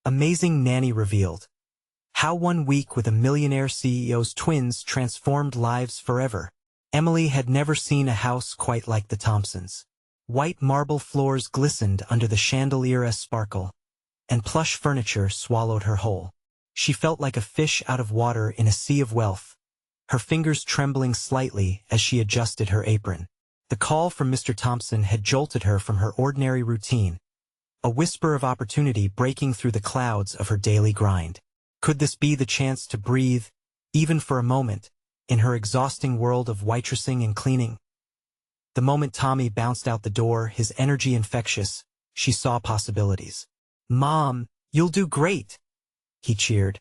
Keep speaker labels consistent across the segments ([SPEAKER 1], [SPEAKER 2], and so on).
[SPEAKER 1] Amazing Nanny revealed. How 1 week with a millionaire CEO's twins transformed lives forever. Emily had never seen a house quite like the Thompsons. White marble floors glistened under the chandelier's sparkle, and plush furniture swallowed her whole. She felt like a fish out of water in a sea of wealth, her fingers trembling slightly as she adjusted her apron. The call from Mr. Thompson had jolted her from her ordinary routine, a whisper of opportunity breaking through the clouds of her daily grind. Could this be the chance to breathe, even for a moment, in her exhausting world of waitressing and cleaning? The moment Tommy bounced out the door, his energy infectious, she saw possibilities. "Mom, you'll do great," he cheered,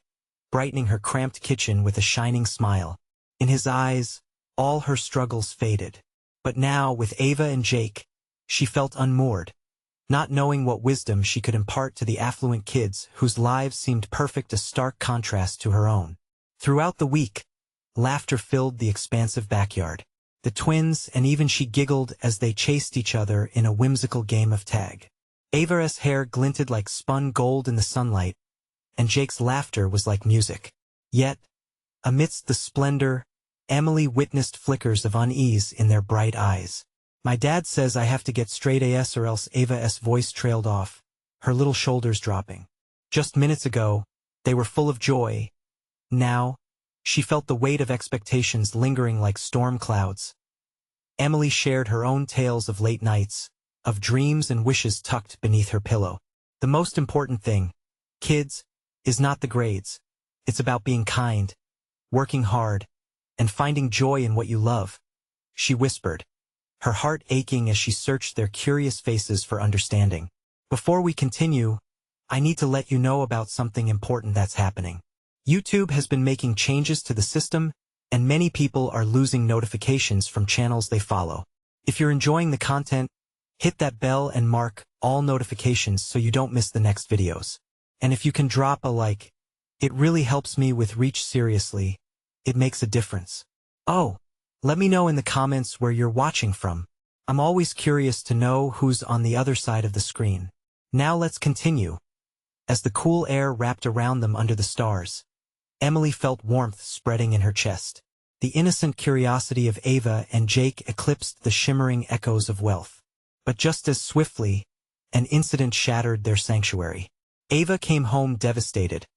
[SPEAKER 1] brightening her cramped kitchen with a shining smile. In his eyes, all her struggles faded. But now, with Ava and Jake, she felt unmoored, not knowing what wisdom she could impart to the affluent kids whose lives seemed perfect, a stark contrast to her own. Throughout the week, laughter filled the expansive backyard. The twins and even she giggled as they chased each other in a whimsical game of tag. Ava's hair glinted like spun gold in the sunlight, and Jake's laughter was like music. Yet, amidst the splendor, Emily witnessed flickers of unease in their bright eyes. "My dad says I have to get straight A's or else." Ava's voice trailed off, her little shoulders dropping. Just minutes ago, they were full of joy. Now, she felt the weight of expectations lingering like storm clouds. Emily shared her own tales of late nights, of dreams and wishes tucked beneath her pillow. "The most important thing, kids, is not the grades. It's about being kind, working hard, and finding joy in what you love," she whispered, her heart aching as she searched their curious faces for understanding. "Before we continue, I need to let you know about something important that's happening. YouTube has been making changes to the system, and many people are losing notifications from channels they follow. If you're enjoying the content, hit that bell and mark all notifications so you don't miss the next videos. And if you can drop a like, it really helps me with reach. Seriously, it makes a difference. Oh, let me know in the comments where you're watching from. I'm always curious to know who's on the other side of the screen. Now let's continue." As the cool air wrapped around them under the stars, Emily felt warmth spreading in her chest. The innocent curiosity of Ava and Jake eclipsed the shimmering echoes of wealth. But just as swiftly, an incident shattered their sanctuary. Ava came home devastated,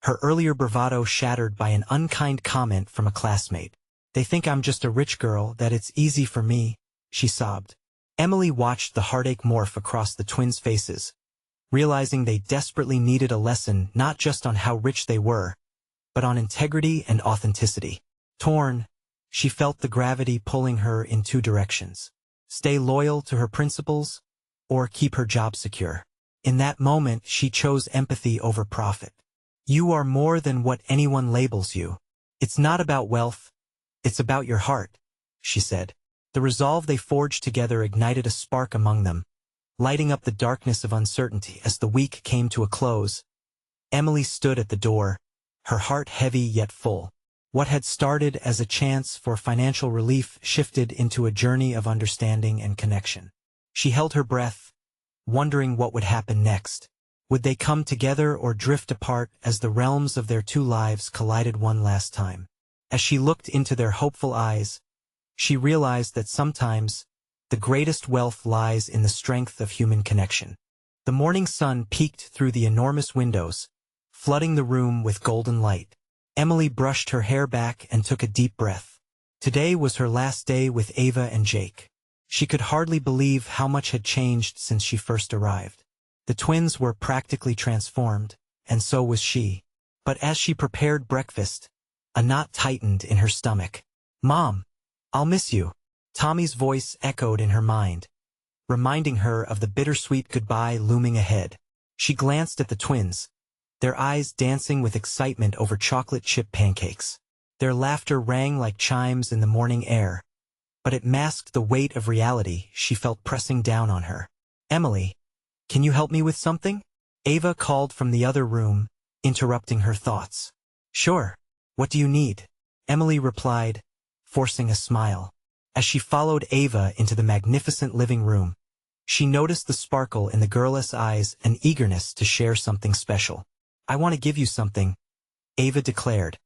[SPEAKER 1] her earlier bravado shattered by an unkind comment from a classmate. "They think I'm just a rich girl, that it's easy for me," she sobbed. Emily watched the heartache morph across the twins' faces, realizing they desperately needed a lesson not just on how rich they were, but on integrity and authenticity. Torn, she felt the gravity pulling her in two directions: stay loyal to her principles, or keep her job secure. In that moment, she chose empathy over profit. "You are more than what anyone labels you. It's not about wealth, it's about your heart," she said. The resolve they forged together ignited a spark among them, lighting up the darkness of uncertainty. As the week came to a close, Emily stood at the door, her heart heavy yet full. What had started as a chance for financial relief shifted into a journey of understanding and connection. She held her breath, wondering what would happen next. Would they come together or drift apart as the realms of their two lives collided one last time? As she looked into their hopeful eyes, she realized that sometimes the greatest wealth lies in the strength of human connection. The morning sun peeked through the enormous windows, flooding the room with golden light. Emily brushed her hair back and took a deep breath. Today was her last day with Ava and Jake. She could hardly believe how much had changed since she first arrived. The twins were practically transformed, and so was she. But as she prepared breakfast, a knot tightened in her stomach. "Mom, I'll miss you." Tommy's voice echoed in her mind, reminding her of the bittersweet goodbye looming ahead. She glanced at the twins, their eyes dancing with excitement over chocolate chip pancakes. Their laughter rang like chimes in the morning air, but it masked the weight of reality she felt pressing down on her. "Emily, can you help me with something?" Ava called from the other room, interrupting her thoughts. "Sure. What do you need?" Emily replied, forcing a smile. As she followed Ava into the magnificent living room, She noticed the sparkle in the girl's eyes and eagerness to share something special. "I want to give you something," Ava declared,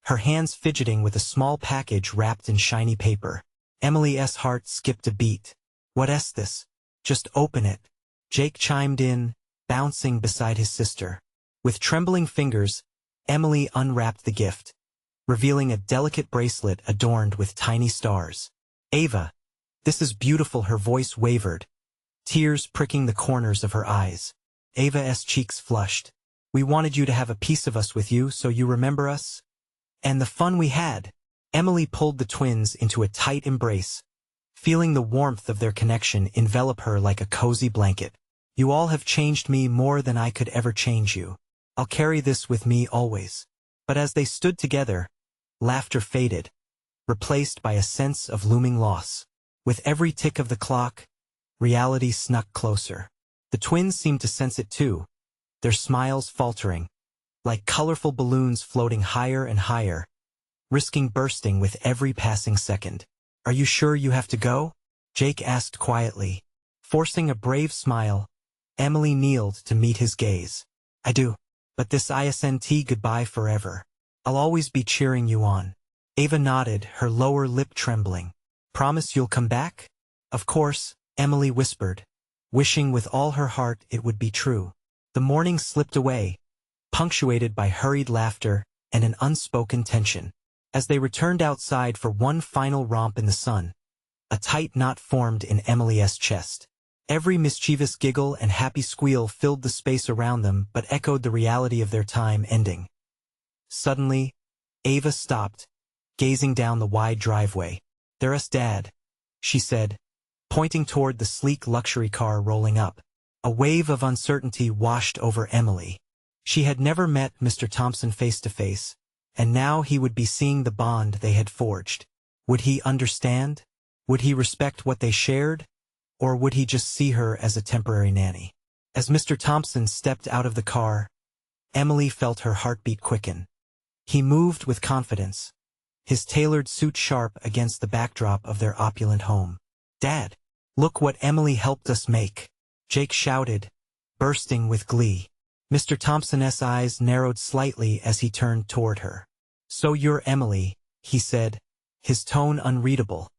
[SPEAKER 1] her hands fidgeting with a small package wrapped in shiny paper. Emily's heart skipped a beat. "What's this?" "Just open it," Jake chimed in, bouncing beside his sister. With trembling fingers, Emily unwrapped the gift, revealing a delicate bracelet adorned with tiny stars. "Ava, this is beautiful," her voice wavered, tears pricking the corners of her eyes. Ava's cheeks flushed. "We wanted you to have a piece of us with you, so you remember us? And the fun we had." Emily pulled the twins into a tight embrace, feeling the warmth of their connection envelop her like a cozy blanket. "You all have changed me more than I could ever change you. I'll carry this with me always." But as they stood together, laughter faded, replaced by a sense of looming loss. With every tick of the clock, reality snuck closer. The twins seemed to sense it too, their smiles faltering, like colorful balloons floating higher and higher, risking bursting with every passing second. "Are you sure you have to go?" Jake asked quietly. Forcing a brave smile, Emily kneeled to meet his gaze. "I do. But this isn't goodbye forever. I'll always be cheering you on." Ava nodded, her lower lip trembling. "Promise you'll come back?" "Of course," Emily whispered, wishing with all her heart it would be true. The morning slipped away, punctuated by hurried laughter and an unspoken tension. As they returned outside for one final romp in the sun, a tight knot formed in Emily's chest. Every mischievous giggle and happy squeal filled the space around them but echoed the reality of their time ending. Suddenly, Ava stopped, gazing down the wide driveway. "There's Dad," she said, pointing toward the sleek luxury car rolling up. A wave of uncertainty washed over Emily. She had never met Mr. Thompson face to face, and now he would be seeing the bond they had forged. Would he understand? Would he respect what they shared? Or would he just see her as a temporary nanny? As Mr. Thompson stepped out of the car, Emily felt her heartbeat quicken. He moved with confidence, his tailored suit sharp against the backdrop of their opulent home. "Dad, look what Emily helped us make," Jake shouted, bursting with glee. Mr. Thompson's eyes narrowed slightly as he turned toward her. "So you're Emily," he said, his tone unreadable.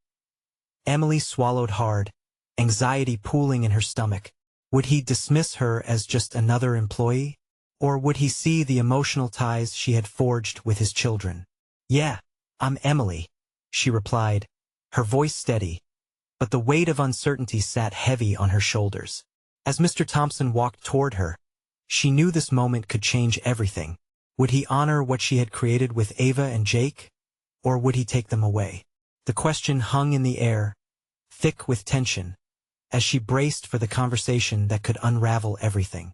[SPEAKER 1] Emily swallowed hard, anxiety pooling in her stomach. Would he dismiss her as just another employee? Or would he see the emotional ties she had forged with his children? "Yeah, I'm Emily," she replied, her voice steady, but the weight of uncertainty sat heavy on her shoulders. As Mr. Thompson walked toward her, she knew this moment could change everything. Would he honor what she had created with Ava and Jake, or would he take them away? The question hung in the air, thick with tension, as she braced for the conversation that could unravel everything.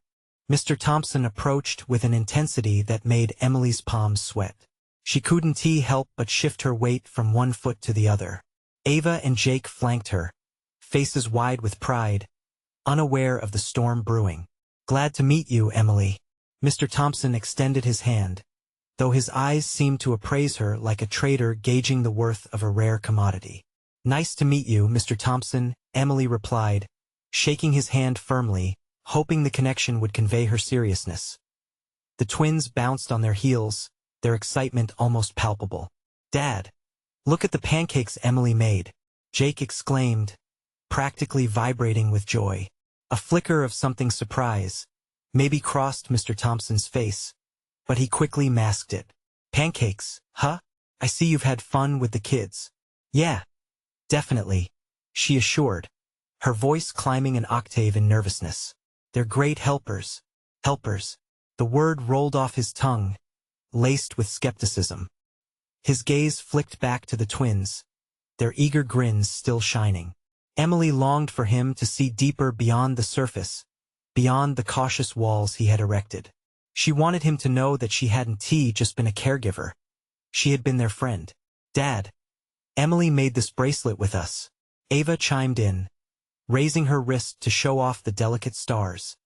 [SPEAKER 1] Mr. Thompson approached with an intensity that made Emily's palms sweat. She couldn't help but shift her weight from one foot to the other. Ava and Jake flanked her, faces wide with pride, unaware of the storm brewing. "Glad to meet you, Emily." Mr. Thompson extended his hand, though his eyes seemed to appraise her like a trader gauging the worth of a rare commodity. "Nice to meet you, Mr. Thompson," Emily replied, shaking his hand firmly, hoping the connection would convey her seriousness. The twins bounced on their heels, their excitement almost palpable. "Dad, look at the pancakes Emily made," Jake exclaimed, practically vibrating with joy. A flicker of something surprise maybe crossed Mr. Thompson's face, but he quickly masked it. "Pancakes, huh? I see you've had fun with the kids." "Yeah, definitely," she assured, her voice climbing an octave in nervousness. "They're great helpers." Helpers. The word rolled off his tongue, laced with skepticism. His gaze flicked back to the twins, their eager grins still shining. Emily longed for him to see deeper beyond the surface, beyond the cautious walls he had erected. She wanted him to know that she hadn't just been a caregiver. She had been their friend. "Dad, Emily made this bracelet with us," Ava chimed in, raising her wrist to show off the delicate stars,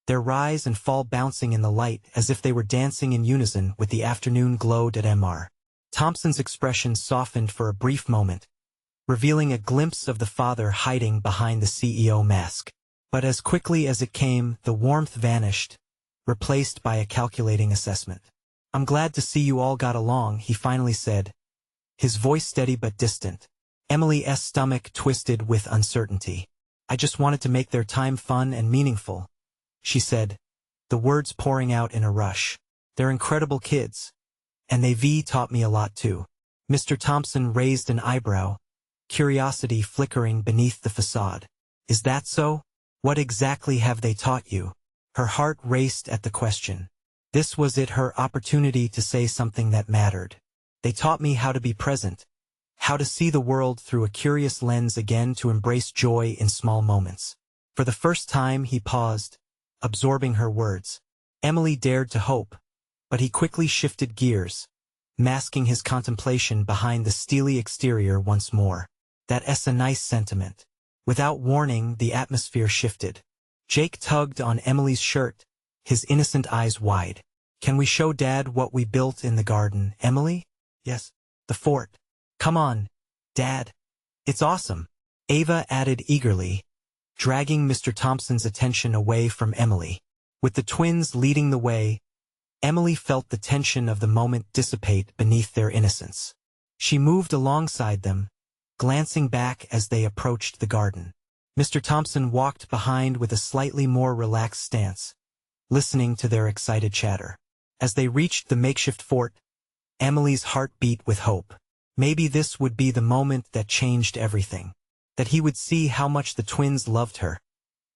[SPEAKER 1] their rise and fall bouncing in the light as if they were dancing in unison with the afternoon glow at Mr. Thompson's expression softened for a brief moment, revealing a glimpse of the father hiding behind the CEO mask. But as quickly as it came, the warmth vanished, replaced by a calculating assessment. "I'm glad to see you all got along," he finally said, his voice steady but distant. Emily's stomach twisted with uncertainty. "I just wanted to make their time fun and meaningful," she said, the words pouring out in a rush. "They're incredible kids. And they've taught me a lot too." Mr. Thompson raised an eyebrow, curiosity flickering beneath the facade. "Is that so? What exactly have they taught you?" Her heart raced at the question. This was her opportunity to say something that mattered. "They taught me how to be present, how to see the world through a curious lens again, to embrace joy in small moments." For the first time he paused, absorbing her words. Emily dared to hope, but he quickly shifted gears, masking his contemplation behind the steely exterior once more. "That's a nice sentiment." Without warning, the atmosphere shifted. Jake tugged on Emily's shirt, his innocent eyes wide. "Can we show Dad what we built in the garden, Emily?" "Yes. The fort." "Come on, Dad. It's awesome," Ava added eagerly, dragging Mr. Thompson's attention away from Emily. With the twins leading the way, Emily felt the tension of the moment dissipate beneath their innocence. She moved alongside them, glancing back as they approached the garden. Mr. Thompson walked behind with a slightly more relaxed stance, listening to their excited chatter. As they reached the makeshift fort, Emily's heart beat with hope. Maybe this would be the moment that changed everything. That he would see how much the twins loved her,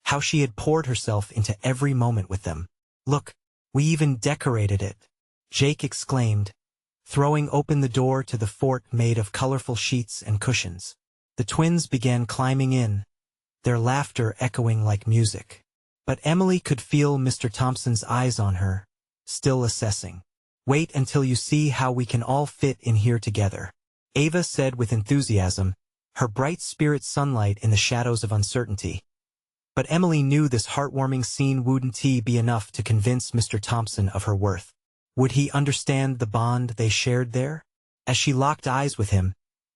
[SPEAKER 1] how she had poured herself into every moment with them. "Look, we even decorated it," Jake exclaimed, throwing open the door to the fort made of colorful sheets and cushions. The twins began climbing in, their laughter echoing like music. But Emily could feel Mr. Thompson's eyes on her, still assessing. "Wait until you see how we can all fit in here together," Ava said with enthusiasm, her bright spirit sunlight in the shadows of uncertainty. But Emily knew this heartwarming scene wouldn't be enough to convince Mr. Thompson of her worth. Would he understand the bond they shared there? As she locked eyes with him,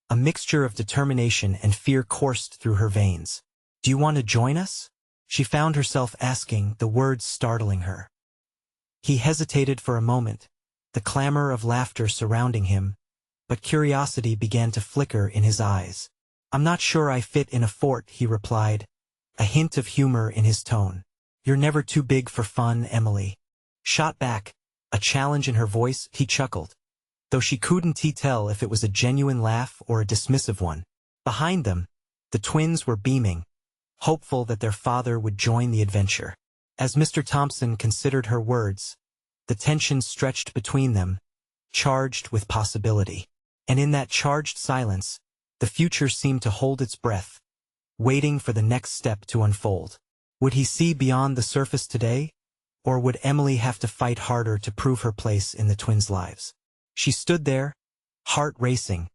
[SPEAKER 1] a mixture of determination and fear coursed through her veins. "Do you want to join us?" she found herself asking, the words startling her. He hesitated for a moment, the clamor of laughter surrounding him, but curiosity began to flicker in his eyes. "I'm not sure I fit in a fort," he replied, a hint of humor in his tone. "You're never too big for fun," Emily shot back, a challenge in her voice. He chuckled, though she couldn't tell if it was a genuine laugh or a dismissive one. Behind them, the twins were beaming, hopeful that their father would join the adventure. As Mr. Thompson considered her words, the tension stretched between them, charged with possibility. And in that charged silence, the future seemed to hold its breath, waiting for the next step to unfold. Would he see beyond the surface today? Or would Emily have to fight harder to prove her place in the twins' lives? She stood there, heart racing,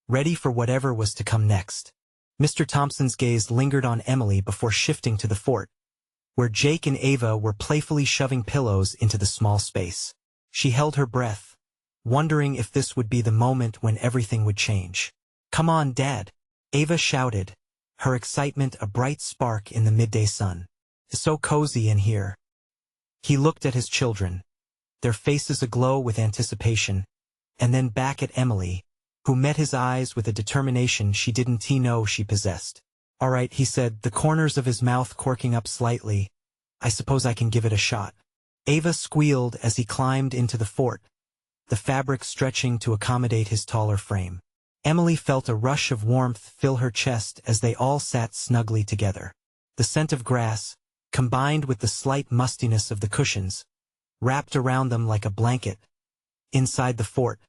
[SPEAKER 1] ready for whatever was to come next. Mr. Thompson's gaze lingered on Emily before shifting to the fort, where Jake and Ava were playfully shoving pillows into the small space. She held her breath, wondering if this would be the moment when everything would change. "Come on, Dad," Ava shouted, her excitement a bright spark in the midday sun. "It's so cozy in here." He looked at his children, their faces aglow with anticipation, and then back at Emily, who met his eyes with a determination she didn't know she possessed. "All right," he said, the corners of his mouth quirking up slightly. "I suppose I can give it a shot." Ava squealed as he climbed into the fort, the fabric stretching to accommodate his taller frame. Emily felt a rush of warmth fill her chest as they all sat snugly together. The scent of grass, combined with the slight mustiness of the cushions, wrapped around them like a blanket. Inside the fort,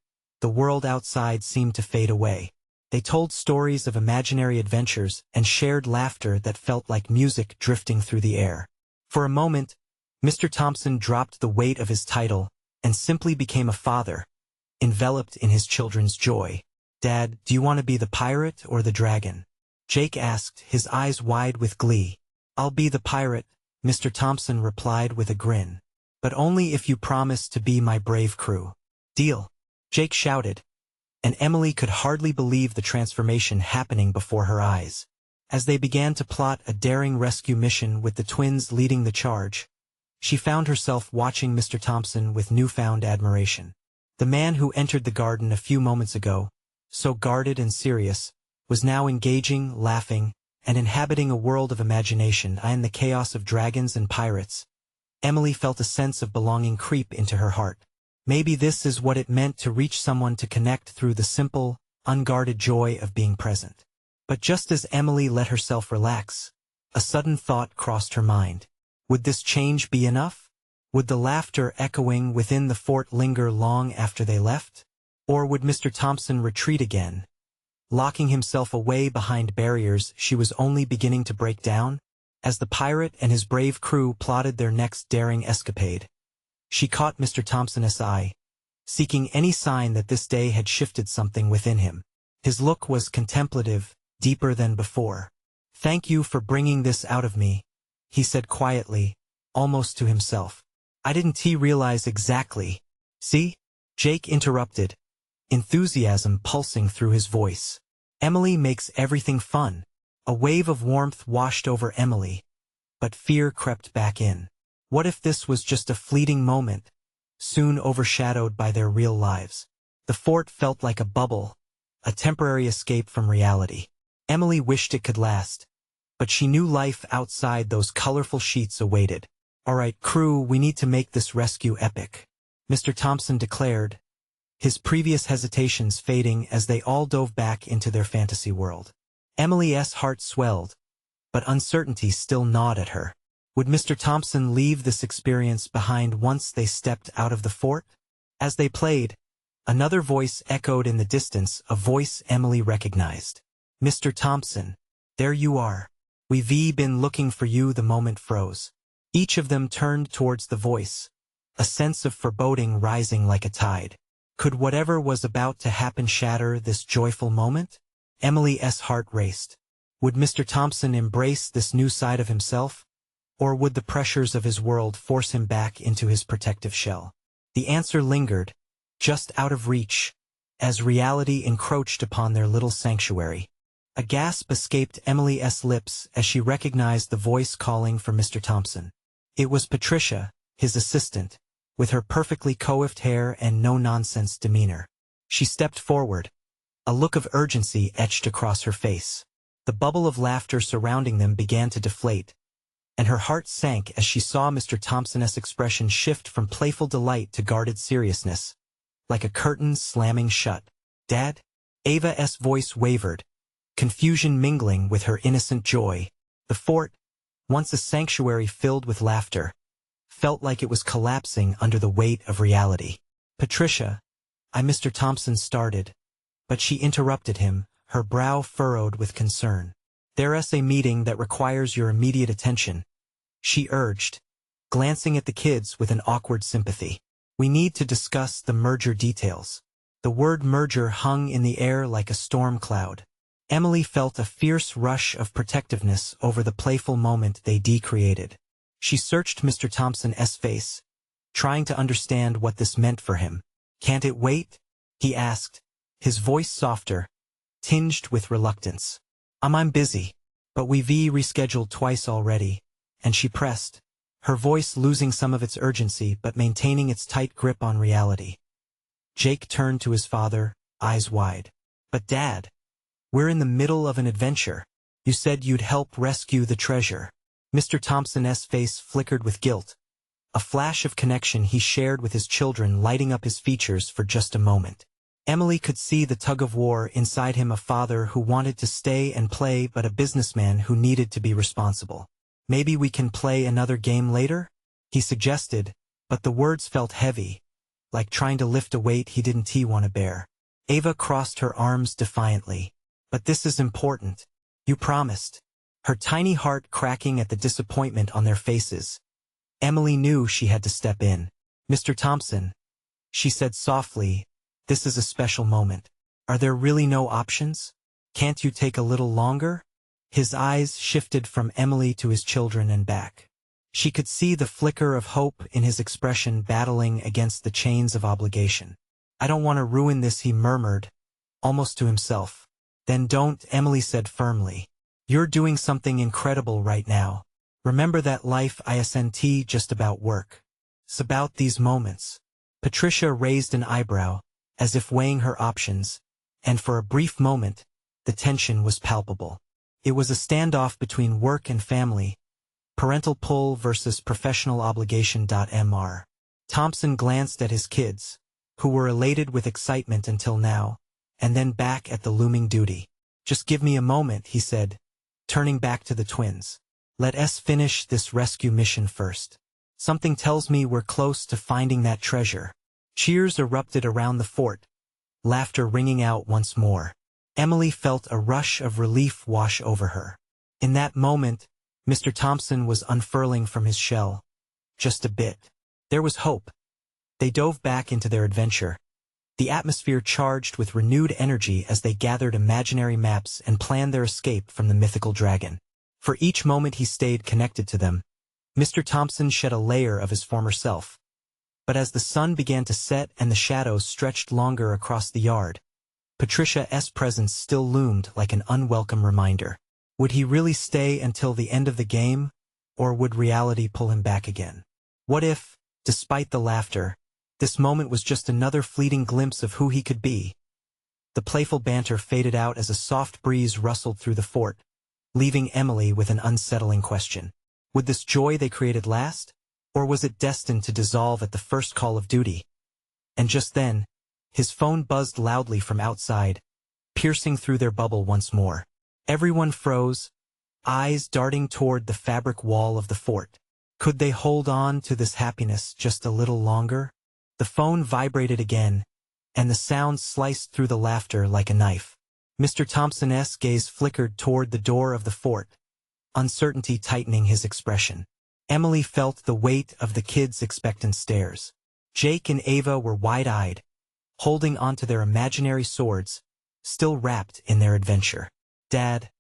[SPEAKER 1] the world outside seemed to fade away. They told stories of imaginary adventures and shared laughter that felt like music drifting through the air. For a moment, Mr. Thompson dropped the weight of his title and simply became a father, enveloped in his children's joy. "Dad, do you want to be the pirate or the dragon?" Jake asked, his eyes wide with glee. "I'll be the pirate," Mr. Thompson replied with a grin. "But only if you promise to be my brave crew." "Deal," Jake shouted, and Emily could hardly believe the transformation happening before her eyes. As they began to plot a daring rescue mission with the twins leading the charge, she found herself watching Mr. Thompson with newfound admiration. The man who entered the garden a few moments ago, so guarded and serious, was now engaging, laughing, and inhabiting a world of imagination in the chaos of dragons and pirates. Emily felt a sense of belonging creep into her heart. Maybe this is what it meant to reach someone, to connect through the simple, unguarded joy of being present. But just as Emily let herself relax, a sudden thought crossed her mind. Would this change be enough? Would the laughter echoing within the fort linger long after they left? Or would Mr. Thompson retreat again, locking himself away behind barriers she was only beginning to break down? As the pirate and his brave crew plotted their next daring escapade, she caught Mr. Thompson's eye, seeking any sign that this day had shifted something within him. His look was contemplative, deeper than before. "Thank you for bringing this out of me," he said quietly, almost to himself. "I didn't realize exactly." "See?" Jake interrupted, enthusiasm pulsing through his voice. "Emily makes everything fun." A wave of warmth washed over Emily, but fear crept back in. What if this was just a fleeting moment, soon overshadowed by their real lives? The fort felt like a bubble, a temporary escape from reality. Emily wished it could last, but she knew life outside those colorful sheets awaited. "All right, crew, we need to make this rescue epic," Mr. Thompson declared, his previous hesitations fading as they all dove back into their fantasy world. Emily's heart swelled, but uncertainty still gnawed at her. Would Mr. Thompson leave this experience behind once they stepped out of the fort? As they played, another voice echoed in the distance, a voice Emily recognized. "Mr. Thompson, there you are. We've been looking for you." The moment froze. Each of them turned towards the voice, a sense of foreboding rising like a tide. Could whatever was about to happen shatter this joyful moment? Emily's heart raced. Would Mr. Thompson embrace this new side of himself? Or would the pressures of his world force him back into his protective shell? The answer lingered, just out of reach, as reality encroached upon their little sanctuary. A gasp escaped Emily's lips as she recognized the voice calling for Mr. Thompson. It was Patricia, his assistant, with her perfectly coiffed hair and no-nonsense demeanor. She stepped forward, a look of urgency etched across her face. The bubble of laughter surrounding them began to deflate, and her heart sank as she saw Mr. Thompson's expression shift from playful delight to guarded seriousness, like a curtain slamming shut. "Dad?" Ava's voice wavered, confusion mingling with her innocent joy. The fort, once a sanctuary filled with laughter, felt like it was collapsing under the weight of reality. "Patricia," Mr. Thompson started, but she interrupted him, her brow furrowed with concern. "There's a meeting that requires your immediate attention," she urged, glancing at the kids with an awkward sympathy. "We need to discuss the merger details." The word merger hung in the air like a storm cloud. Emily felt a fierce rush of protectiveness over the playful moment they created. She searched Mr. Thompson's face, trying to understand what this meant for him. "Can't it wait?" he asked, his voice softer, tinged with reluctance. I'm busy, but we've rescheduled twice already," and she pressed, her voice losing some of its urgency but maintaining its tight grip on reality. Jake turned to his father, eyes wide. "But Dad, we're in the middle of an adventure. You said you'd help rescue the treasure." Mr. Thompson's face flickered with guilt, a flash of connection he shared with his children lighting up his features for just a moment. Emily could see the tug-of-war inside him, a father who wanted to stay and play but a businessman who needed to be responsible. "Maybe we can play another game later?" he suggested, but the words felt heavy, like trying to lift a weight he didn't want to bear. Ava crossed her arms defiantly. "But this is important. You promised." Her tiny heart cracking at the disappointment on their faces. Emily knew she had to step in. "Mr. Thompson," she said softly, "this is a special moment. Are there really no options? Can't you take a little longer?" His eyes shifted from Emily to his children and back. She could see the flicker of hope in his expression battling against the chains of obligation. "I don't want to ruin this," he murmured, almost to himself. "Then don't," Emily said firmly. You're doing something incredible right now. Remember that life isn't just about work. It's about these moments. Patricia raised an eyebrow, as if weighing her options, and for a brief moment, the tension was palpable. It was a standoff between work and family, parental pull versus professional obligation. Mr. Thompson glanced at his kids, who were elated with excitement until now, and then back at the looming duty. Just give me a moment, he said, turning back to the twins. Let us finish this rescue mission first. Something tells me we're close to finding that treasure. Cheers erupted around the fort, laughter ringing out once more. Emily felt a rush of relief wash over her. In that moment, Mr. Thompson was unfurling from his shell. Just a bit. There was hope. They dove back into their adventure, the atmosphere charged with renewed energy as they gathered imaginary maps and planned their escape from the mythical dragon. For each moment he stayed connected to them, Mr. Thompson shed a layer of his former self. But as the sun began to set and the shadows stretched longer across the yard, Patricia's presence still loomed like an unwelcome reminder. Would he really stay until the end of the game, or would reality pull him back again? What if, despite the laughter, this moment was just another fleeting glimpse of who he could be? The playful banter faded out as a soft breeze rustled through the fort, leaving Emily with an unsettling question. Would this joy they created last, or was it destined to dissolve at the first call of duty? And just then, his phone buzzed loudly from outside, piercing through their bubble once more. Everyone froze, eyes darting toward the fabric wall of the fort. Could they hold on to this happiness just a little longer? The phone vibrated again, and the sound sliced through the laughter like a knife. Mr. Thompson's gaze flickered toward the door of the fort, uncertainty tightening his expression. Emily felt the weight of the kids' expectant stares. Jake and Ava were wide-eyed, holding onto their imaginary swords, still wrapped in their adventure. Dad,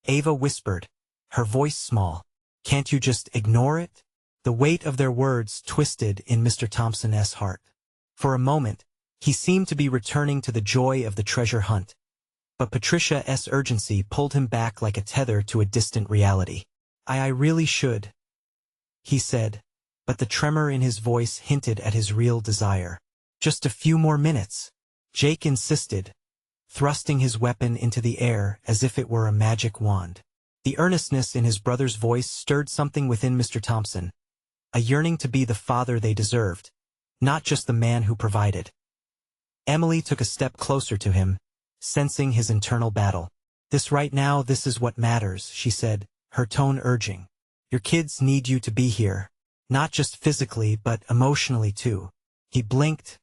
[SPEAKER 1] Ava whispered, her voice small. Can't you just ignore it? The weight of their words twisted in Mr. Thompson's heart. For a moment, he seemed to be returning to the joy of the treasure hunt. But Patricia's urgency pulled him back like a tether to a distant reality. I really should, he said, but the tremor in his voice hinted at his real desire. Just a few more minutes, Jake insisted, thrusting his weapon into the air as if it were a magic wand. The earnestness in his brother's voice stirred something within Mr. Thompson, a yearning to be the father they deserved, not just the man who provided. Emily took a step closer to him, sensing his internal battle. This right now, this is what matters, she said, her tone urging. Your kids need you to be here, not just physically but emotionally too. He blinked,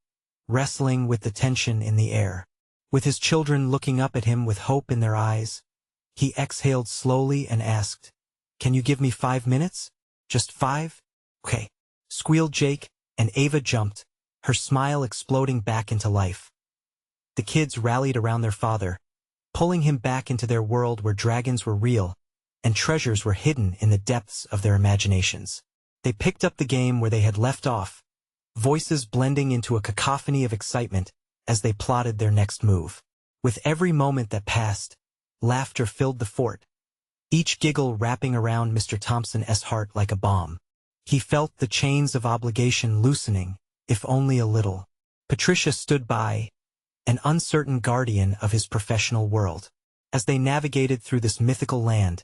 [SPEAKER 1] wrestling with the tension in the air. With his children looking up at him with hope in their eyes, he exhaled slowly and asked, Can you give me 5 minutes? Just 5? Okay, squealed Jake, and Ava jumped, her smile exploding back into life. The kids rallied around their father, pulling him back into their world where dragons were real, and treasures were hidden in the depths of their imaginations. They picked up the game where they had left off, voices blending into a cacophony of excitement as they plotted their next move. With every moment that passed, laughter filled the fort, each giggle wrapping around Mr. Thompson's heart like a bomb. He felt the chains of obligation loosening, if only a little. Patricia stood by, an uncertain guardian of his professional world. As they navigated through this mythical land,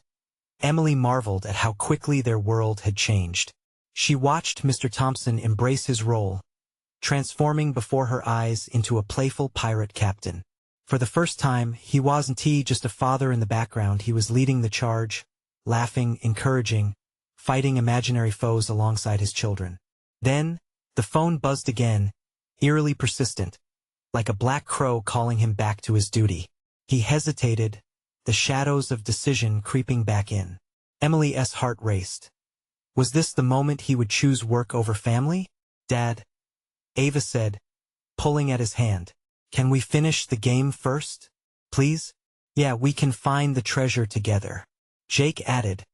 [SPEAKER 1] Emily marveled at how quickly their world had changed. She watched Mr. Thompson embrace his role, transforming before her eyes into a playful pirate captain. For the first time, he wasn't just a father in the background. He was leading the charge, laughing, encouraging, fighting imaginary foes alongside his children. Then, the phone buzzed again, eerily persistent, like a black crow calling him back to his duty. He hesitated, the shadows of decision creeping back in. Emily's heart raced. Was this the moment he would choose work over family? Dad, Ava said, pulling at his hand. Can we finish the game first? Please? Yeah, we can find the treasure together, Jake added,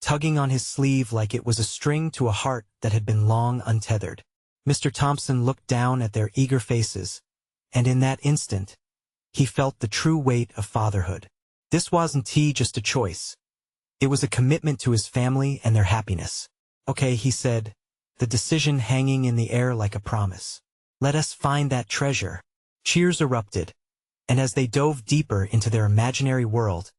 [SPEAKER 1] tugging on his sleeve like it was a string to a heart that had been long untethered. Mr. Thompson looked down at their eager faces, and in that instant, he felt the true weight of fatherhood. This wasn't just a choice. It was a commitment to his family and their happiness. "Okay," he said, the decision hanging in the air like a promise. "Let us find that treasure." Cheers erupted, and as they dove deeper into their imaginary world,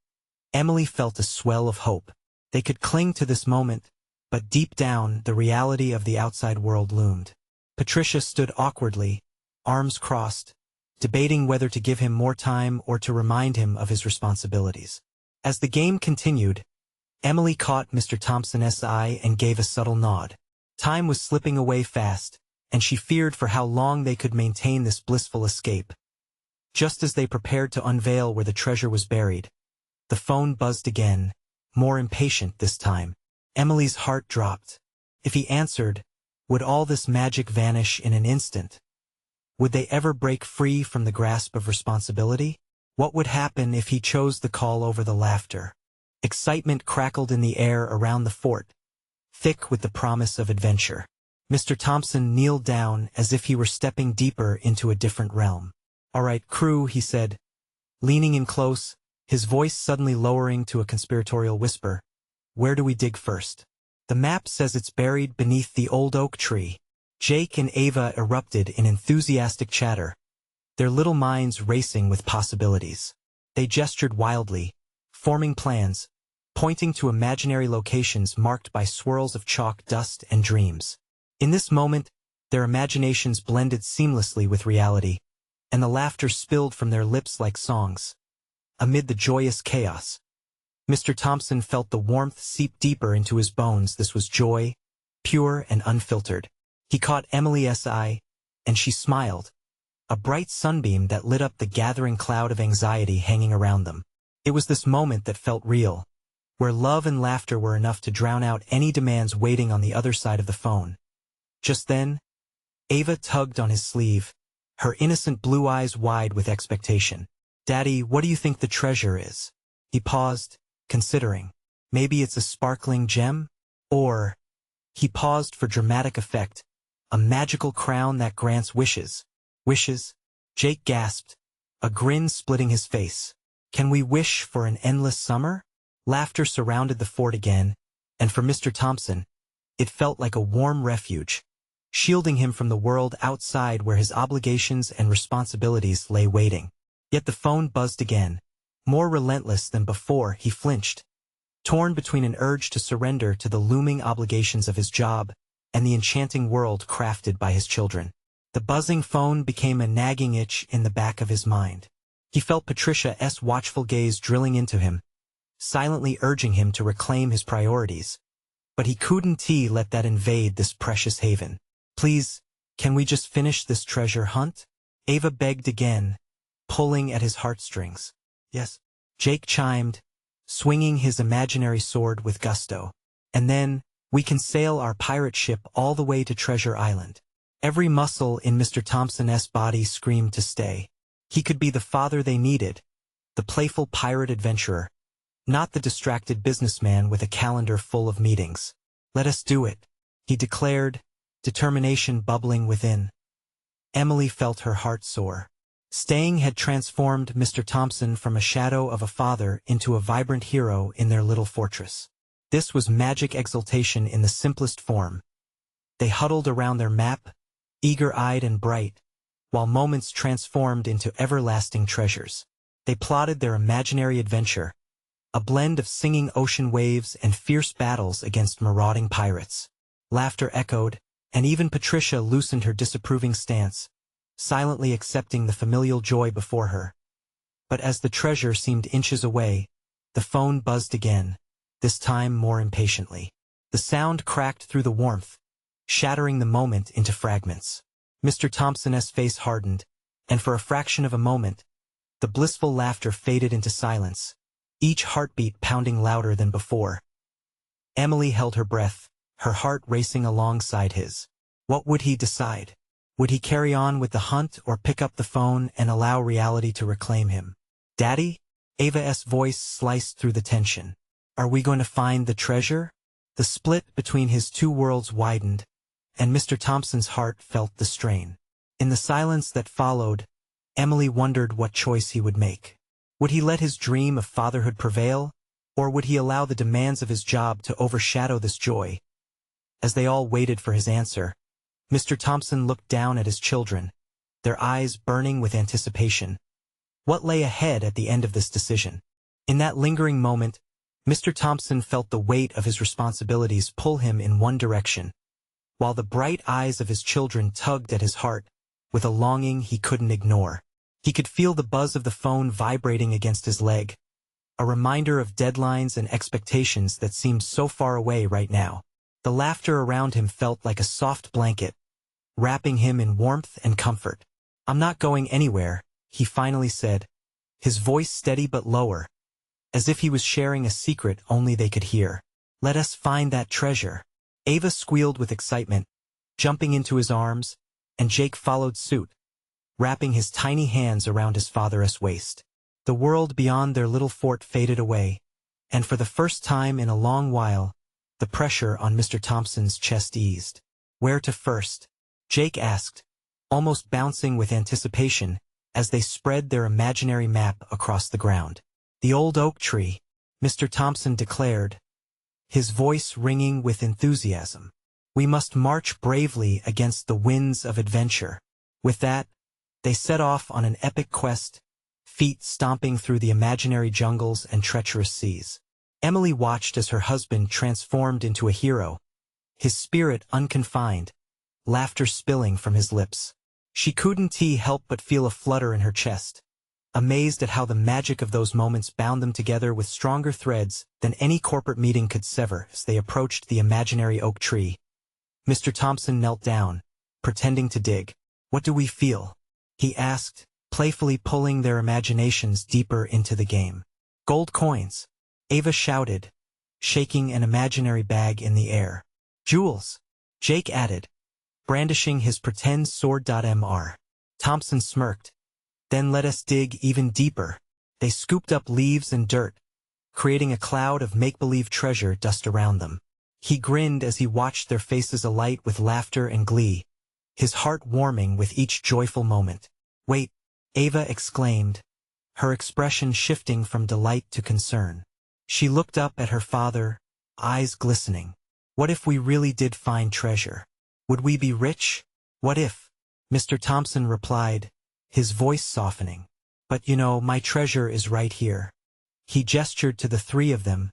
[SPEAKER 1] Emily felt a swell of hope. They could cling to this moment, but deep down, the reality of the outside world loomed. Patricia stood awkwardly, arms crossed, debating whether to give him more time or to remind him of his responsibilities. As the game continued, Emily caught Mr. Thompson's eye and gave a subtle nod. Time was slipping away fast, and she feared for how long they could maintain this blissful escape. Just as they prepared to unveil where the treasure was buried, the phone buzzed again, more impatient this time. Emily's heart dropped. If he answered, would all this magic vanish in an instant? Would they ever break free from the grasp of responsibility? What would happen if he chose the call over the laughter? Excitement crackled in the air around the fort, thick with the promise of adventure. Mr. Thompson kneeled down as if he were stepping deeper into a different realm. "All right, crew," he said, leaning in close, his voice suddenly lowering to a conspiratorial whisper. "Where do we dig first?" "The map says it's buried beneath the old oak tree." Jake and Ava erupted in enthusiastic chatter, their little minds racing with possibilities. They gestured wildly, forming plans, pointing to imaginary locations marked by swirls of chalk dust and dreams. In this moment, their imaginations blended seamlessly with reality, and the laughter spilled from their lips like songs. Amid the joyous chaos, Mr. Thompson felt the warmth seep deeper into his bones. This was joy, pure and unfiltered. He caught Emily's eye, and she smiled, a bright sunbeam that lit up the gathering cloud of anxiety hanging around them. It was this moment that felt real, where love and laughter were enough to drown out any demands waiting on the other side of the phone. Just then, Ava tugged on his sleeve, her innocent blue eyes wide with expectation. "Daddy, what do you think the treasure is?" He paused, considering. Maybe it's a sparkling gem? Or, he paused for dramatic effect, a magical crown that grants wishes. "Wishes?" Jake gasped, a grin splitting his face. "Can we wish for an endless summer?" Laughter surrounded the fort again, and for Mr. Thompson, it felt like a warm refuge, shielding him from the world outside where his obligations and responsibilities lay waiting. Yet the phone buzzed again. More relentless than before, he flinched, torn between an urge to surrender to the looming obligations of his job and the enchanting world crafted by his children. The buzzing phone became a nagging itch in the back of his mind. He felt Patricia's watchful gaze drilling into him, silently urging him to reclaim his priorities. But he couldn't let that invade this precious haven. "Please, can we just finish this treasure hunt?" Ava begged again, pulling at his heartstrings. "Yes," Jake chimed, swinging his imaginary sword with gusto. "And then, we can sail our pirate ship all the way to Treasure Island." Every muscle in Mr. Thompson's body screamed to stay. He could be the father they needed, the playful pirate adventurer, not the distracted businessman with a calendar full of meetings. "Let us do it," he declared, determination bubbling within. Emily felt her heart soar. Staying had transformed Mr. Thompson from a shadow of a father into a vibrant hero in their little fortress. This was magic exultation in the simplest form. They huddled around their map, eager-eyed and bright, while moments transformed into everlasting treasures. They plotted their imaginary adventure, a blend of singing ocean waves and fierce battles against marauding pirates. Laughter echoed, and even Patricia loosened her disapproving stance, silently accepting the familial joy before her. But as the treasure seemed inches away, the phone buzzed again, this time more impatiently. The sound cracked through the warmth, shattering the moment into fragments. Mr. Thompson's face hardened, and for a fraction of a moment, the blissful laughter faded into silence, each heartbeat pounding louder than before. Emily held her breath, her heart racing alongside his. What would he decide? Would he carry on with the hunt or pick up the phone and allow reality to reclaim him? "Daddy?" Ava's voice sliced through the tension. "Are we going to find the treasure?" The split between his two worlds widened, and Mr. Thompson's heart felt the strain. In the silence that followed, Emily wondered what choice he would make. Would he let his dream of fatherhood prevail, Or would he allow the demands of his job to overshadow this joy? As they all waited for his answer, Mr. Thompson looked down at his children, their eyes burning with anticipation. What lay ahead at the end of this decision? In that lingering moment, Mr. Thompson felt the weight of his responsibilities pull him in one direction, while the bright eyes of his children tugged at his heart with a longing he couldn't ignore. He could feel the buzz of the phone vibrating against his leg, a reminder of deadlines and expectations that seemed so far away right now. The laughter around him felt like a soft blanket, wrapping him in warmth and comfort. "I'm not going anywhere," he finally said, his voice steady but lower, as if he was sharing a secret only they could hear. "Let us find that treasure." Ava squealed with excitement, jumping into his arms, and Jake followed suit, wrapping his tiny hands around his father's waist. The world beyond their little fort faded away, and for the first time in a long while, the pressure on Mr. Thompson's chest eased. "Where to first?" Jake asked, almost bouncing with anticipation as they spread their imaginary map across the ground. "The old oak tree," Mr. Thompson declared, his voice ringing with enthusiasm. "We must march bravely against the winds of adventure." With that, they set off on an epic quest, feet stomping through the imaginary jungles and treacherous seas. Emily watched as her husband transformed into a hero, his spirit unconfined, laughter spilling from his lips. She couldn't help but feel a flutter in her chest, amazed at how the magic of those moments bound them together with stronger threads than any corporate meeting could sever. As they approached the imaginary oak tree, Mr. Thompson knelt down, pretending to dig. "What do we feel?" he asked, playfully pulling their imaginations deeper into the game. "Gold coins," Ava shouted, shaking an imaginary bag in the air. "Jewels," Jake added, brandishing his pretend sword. Mr. Thompson smirked. "Then let us dig even deeper." They scooped up leaves and dirt, creating a cloud of make-believe treasure dust around them. He grinned as he watched their faces alight with laughter and glee, his heart warming with each joyful moment. "Wait," Ava exclaimed, her expression shifting from delight to concern. She looked up at her father, eyes glistening. "What if we really did find treasure? Would we be rich?" "What if?" Mr. Thompson replied, his voice softening. "But you know, my treasure is right here." He gestured to the three of them,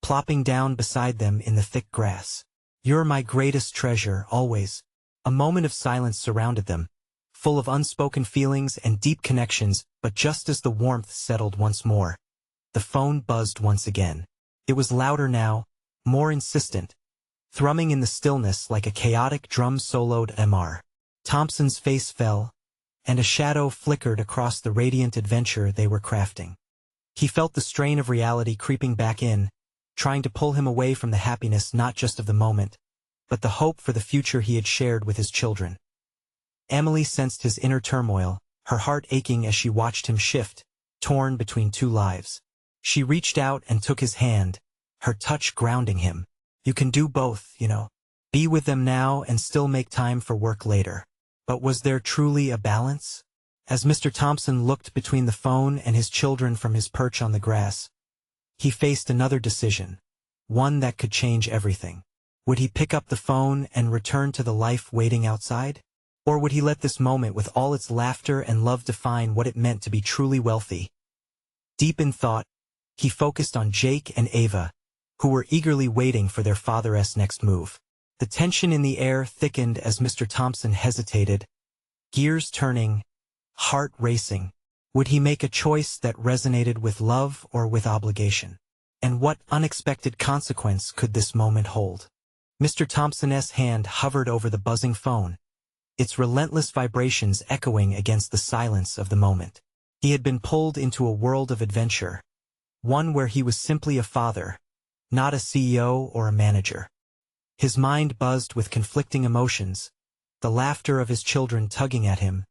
[SPEAKER 1] plopping down beside them in the thick grass. "You're my greatest treasure, always." A moment of silence surrounded them, full of unspoken feelings and deep connections, but just as the warmth settled once more, the phone buzzed once again. It was louder now, more insistent, thrumming in the stillness like a chaotic drum soloed. Mr. Thompson's face fell, and a shadow flickered across the radiant adventure they were crafting. He felt the strain of reality creeping back in, trying to pull him away from the happiness not just of the moment, but the hope for the future he had shared with his children. Emily sensed his inner turmoil, her heart aching as she watched him shift, torn between two lives. She reached out and took his hand, her touch grounding him. "You can do both, you know. Be with them now and still make time for work later." But was there truly a balance? As Mr. Thompson looked between the phone and his children from his perch on the grass, he faced another decision, one that could change everything. Would he pick up the phone and return to the life waiting outside? Or would he let this moment with all its laughter and love define what it meant to be truly wealthy? Deep in thought, he focused on Jake and Ava, who were eagerly waiting for their father's next move. The tension in the air thickened as Mr. Thompson hesitated, gears turning, heart racing. Would he make a choice that resonated with love or with obligation? And what unexpected consequence could this moment hold? Mr. Thompson's hand hovered over the buzzing phone, its relentless vibrations echoing against the silence of the moment. He had been pulled into a world of adventure, one where he was simply a father, not a CEO or a manager. His mind buzzed with conflicting emotions, the laughter of his children tugging at him,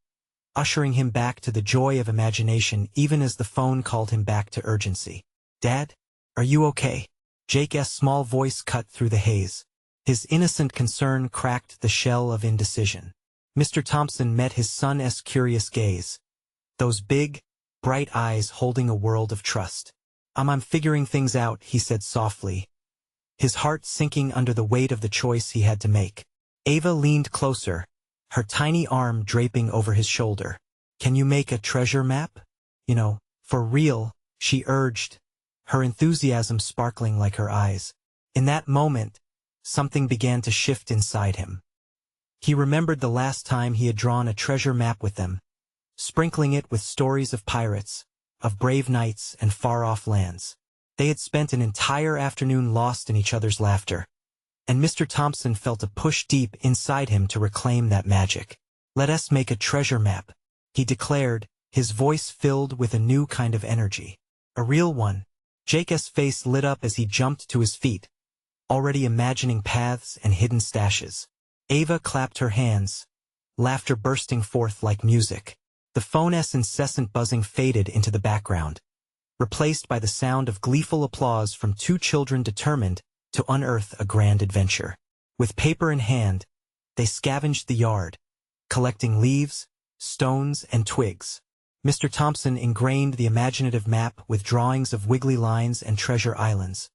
[SPEAKER 1] ushering him back to the joy of imagination even as the phone called him back to urgency. "Dad, are you okay?" Jake's small voice cut through the haze. His innocent concern cracked the shell of indecision. Mr. Thompson met his son's curious gaze, those big, bright eyes holding a world of trust. I'm figuring things out," he said softly, his heart sinking under the weight of the choice he had to make. Ava leaned closer, her tiny arm draping over his shoulder. "Can you make a treasure map? For real," she urged, her enthusiasm sparkling like her eyes. In that moment, something began to shift inside him. He remembered the last time he had drawn a treasure map with them, sprinkling it with stories of pirates, of brave knights and far-off lands. They had spent an entire afternoon lost in each other's laughter, and Mr. Thompson felt a push deep inside him to reclaim that magic. "Let us make a treasure map," he declared, his voice filled with a new kind of energy. "A real one." Jake's face lit up as he jumped to his feet, already imagining paths and hidden stashes. Ava clapped her hands, laughter bursting forth like music. The phone's incessant buzzing faded into the background, replaced by the sound of gleeful applause from two children determined to unearth a grand adventure. With paper in hand, they scavenged the yard, collecting leaves, stones, and twigs. Mr. Thompson ingrained the imaginative map with drawings of wiggly lines and treasure islands,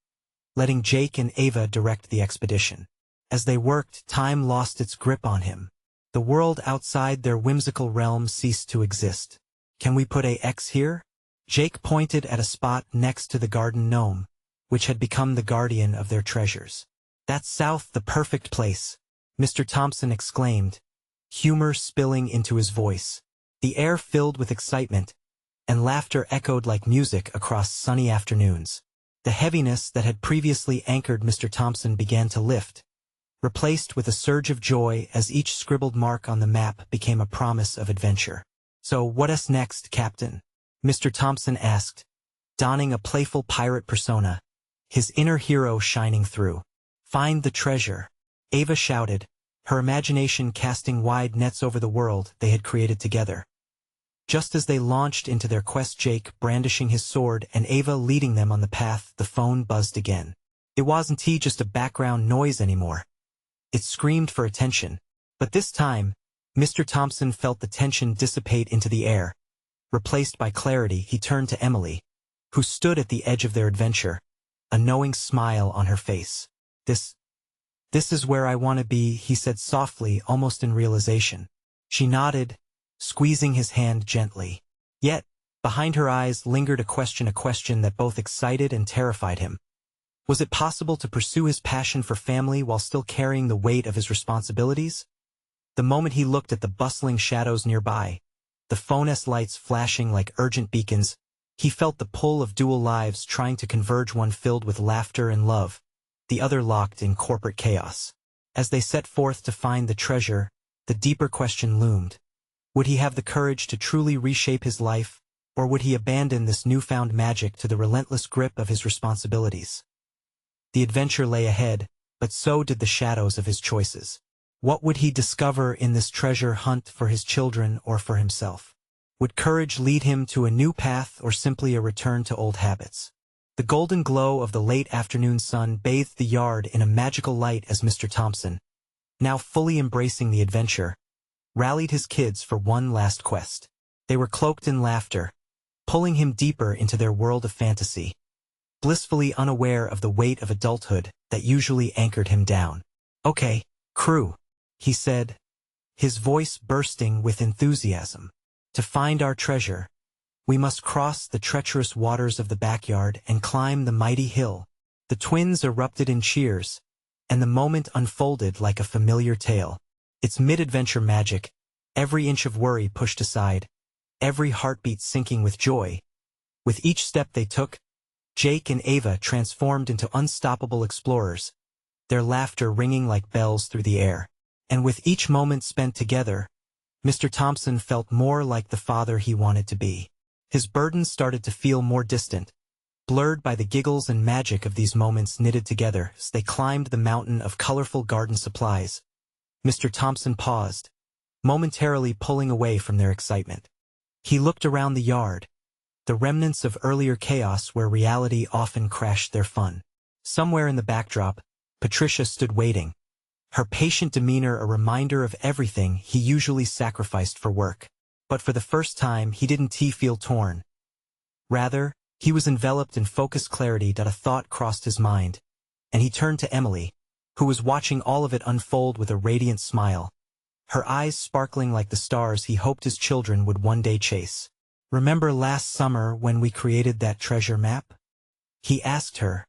[SPEAKER 1] letting Jake and Ava direct the expedition. As they worked, time lost its grip on him. The world outside their whimsical realm ceased to exist. "Can we put a X here?" Jake pointed at a spot next to the garden gnome, which had become the guardian of their treasures. "That's south, the perfect place," Mr. Thompson exclaimed, humor spilling into his voice. The air filled with excitement, and laughter echoed like music across sunny afternoons. The heaviness that had previously anchored Mr. Thompson began to lift, replaced with a surge of joy as each scribbled mark on the map became a promise of adventure. "So what's next, Captain?" Mr. Thompson asked, donning a playful pirate persona, his inner hero shining through. "Find the treasure," Ava shouted, her imagination casting wide nets over the world they had created together. Just as they launched into their quest, Jake brandishing his sword and Ava leading them on the path, the phone buzzed again. It wasn't just a background noise anymore. It screamed for attention. But this time, Mr. Thompson felt the tension dissipate into the air. Replaced by clarity, he turned to Emily, who stood at the edge of their adventure, a knowing smile on her face. This is where I want to be," he said softly, almost in realization. She nodded, squeezing his hand gently. Yet, behind her eyes lingered a question that both excited and terrified him. Was it possible to pursue his passion for family while still carrying the weight of his responsibilities? The moment he looked at the bustling shadows nearby, the phone's lights flashing like urgent beacons, he felt the pull of dual lives trying to converge, one filled with laughter and love, the other locked in corporate chaos. As they set forth to find the treasure, the deeper question loomed. Would he have the courage to truly reshape his life, or would he abandon this newfound magic to the relentless grip of his responsibilities? The adventure lay ahead, but so did the shadows of his choices. What would he discover in this treasure hunt for his children or for himself? Would courage lead him to a new path or simply a return to old habits? The golden glow of the late afternoon sun bathed the yard in a magical light as Mr. Thompson, now fully embracing the adventure, rallied his kids for one last quest. They were cloaked in laughter, pulling him deeper into their world of fantasy, blissfully unaware of the weight of adulthood that usually anchored him down. "Okay, crew," he said, his voice bursting with enthusiasm. "To find our treasure, we must cross the treacherous waters of the backyard and climb the mighty hill." The twins erupted in cheers, and the moment unfolded like a familiar tale. Its mid-adventure magic, every inch of worry pushed aside, every heartbeat sinking with joy. With each step they took, Jake and Ava transformed into unstoppable explorers, their laughter ringing like bells through the air. And with each moment spent together, Mr. Thompson felt more like the father he wanted to be. His burdens started to feel more distant, blurred by the giggles and magic of these moments knitted together as they climbed the mountain of colorful garden supplies. Mr. Thompson paused, momentarily pulling away from their excitement. He looked around the yard, the remnants of earlier chaos where reality often crashed their fun. Somewhere in the backdrop, Patricia stood waiting, her patient demeanor a reminder of everything he usually sacrificed for work. But for the first time, he didn't feel torn. Rather, He was enveloped in focused clarity that a thought crossed his mind, and he turned to Emily, who was watching all of it unfold with a radiant smile, her eyes sparkling like the stars he hoped his children would one day chase. "Remember last summer when we created that treasure map?" he asked her,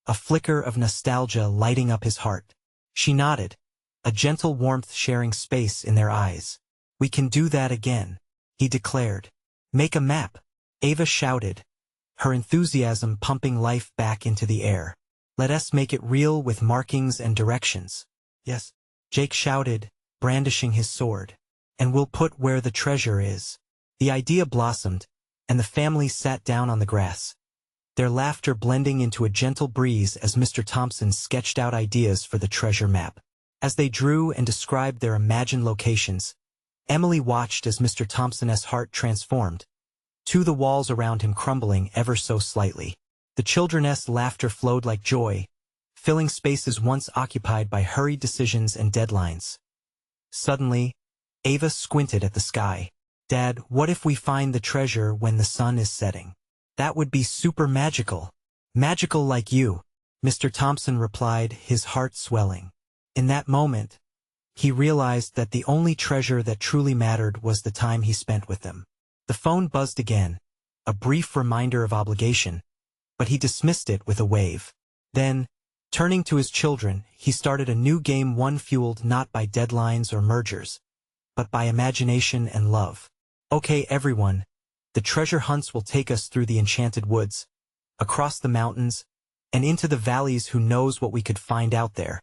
[SPEAKER 1] a flicker of nostalgia lighting up his heart. She nodded, a gentle warmth sharing space in their eyes. "We can do that again," he declared. "Make a map," Ava shouted, her enthusiasm pumping life back into the air. "Let us make it real with markings and directions." "Yes," Jake shouted, brandishing his sword. "And we'll put where the treasure is." The idea blossomed, and the family sat down on the grass, their laughter blending into a gentle breeze as Mr. Thompson sketched out ideas for the treasure map. As they drew and described their imagined locations, Emily watched as Mr. Thompson's heart transformed, the walls around him crumbling ever so slightly. The children's laughter flowed like joy, filling spaces once occupied by hurried decisions and deadlines. Suddenly, Ava squinted at the sky. "Dad, what if we find the treasure when the sun is setting?" "That would be super magical." "Magical like you," Mr. Thompson replied, his heart swelling. In that moment, he realized that the only treasure that truly mattered was the time he spent with them. The phone buzzed again, a brief reminder of obligation, but he dismissed it with a wave. Then, turning to his children, he started a new game, one fueled not by deadlines or mergers, but by imagination and love. "Okay, everyone, the treasure hunts will take us through the enchanted woods, across the mountains, and into the valleys. Who knows what we could find out there?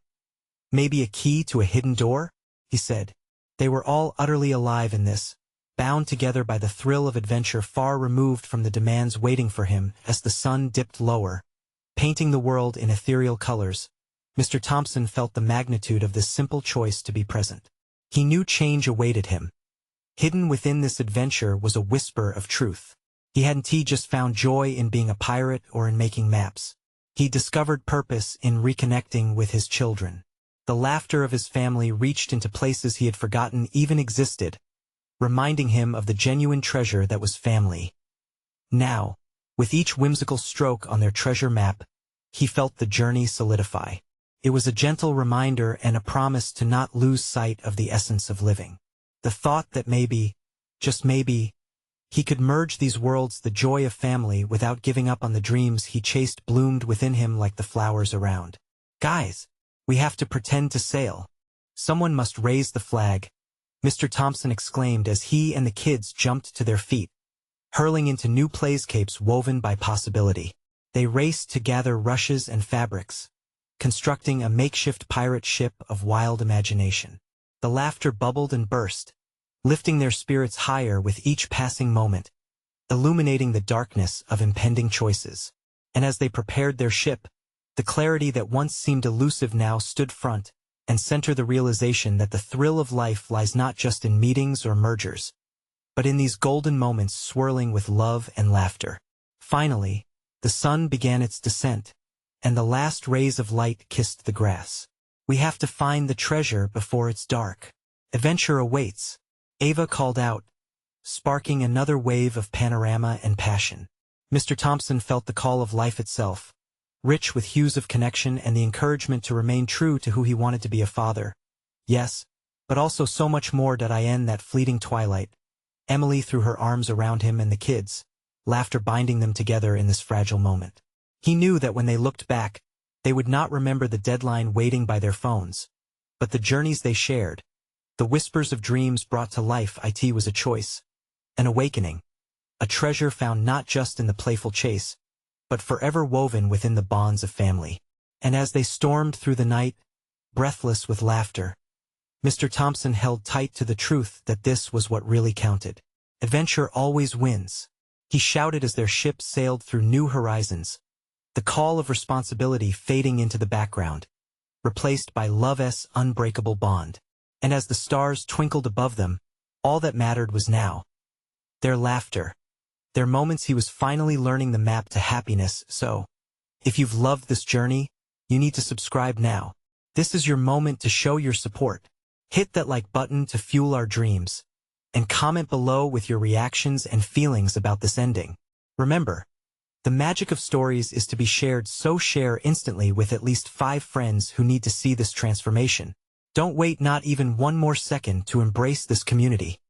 [SPEAKER 1] Maybe a key to a hidden door?" he said. They were all utterly alive in this, bound together by the thrill of adventure far removed from the demands waiting for him. As the sun dipped lower, painting the world in ethereal colors, Mr. Thompson felt the magnitude of this simple choice to be present. He knew change awaited him. Hidden within this adventure was a whisper of truth. He hadn't just found joy in being a pirate or in making maps. He discovered purpose in reconnecting with his children. The laughter of his family reached into places he had forgotten even existed, reminding him of the genuine treasure that was family. Now, with each whimsical stroke on their treasure map, he felt the journey solidify. It was a gentle reminder and a promise to not lose sight of the essence of living. The thought that maybe, just maybe, he could merge these worlds, the joy of family, without giving up on the dreams he chased, bloomed within him like the flowers around. "Guys, we have to pretend to sail. Someone must raise the flag," Mr. Thompson exclaimed as he and the kids jumped to their feet, hurling into new playscapes woven by possibility. They raced to gather rushes and fabrics, constructing a makeshift pirate ship of wild imagination. The laughter bubbled and burst, lifting their spirits higher with each passing moment, illuminating the darkness of impending choices. And as they prepared their ship, the clarity that once seemed elusive now stood front and center, the realization that the thrill of life lies not just in meetings or mergers, but in these golden moments swirling with love and laughter. Finally, the sun began its descent, and the last rays of light kissed the grass. "We have to find the treasure before it's dark. Adventure awaits," Ava called out, sparking another wave of panorama and passion. Mr. Thompson felt the call of life itself, rich with hues of connection and the encouragement to remain true to who he wanted to be, a father. Yes, but also so much more. I end that fleeting twilight. Emily threw her arms around him and the kids, laughter binding them together in this fragile moment. He knew that when they looked back, they would not remember the deadline waiting by their phones, but the journeys they shared, the whispers of dreams brought to life. It was a choice, an awakening, a treasure found not just in the playful chase, but forever woven within the bonds of family. And as they stormed through the night, breathless with laughter, Mr. Thompson held tight to the truth that this was what really counted. Adventure always wins, he shouted as their ship sailed through new horizons, the call of responsibility fading into the background, replaced by love's unbreakable bond. And as the stars twinkled above them, all that mattered was now. Their laughter, their moments. He was finally learning the map to happiness. So, if you've loved this journey, you need to subscribe now. This is your moment to show your support. Hit that like button to fuel our dreams, and comment below with your reactions and feelings about this ending. Remember, The magic of stories is to be shared, so share instantly with at least 5 friends who need to see this transformation. Don't wait not even one more second to embrace this community.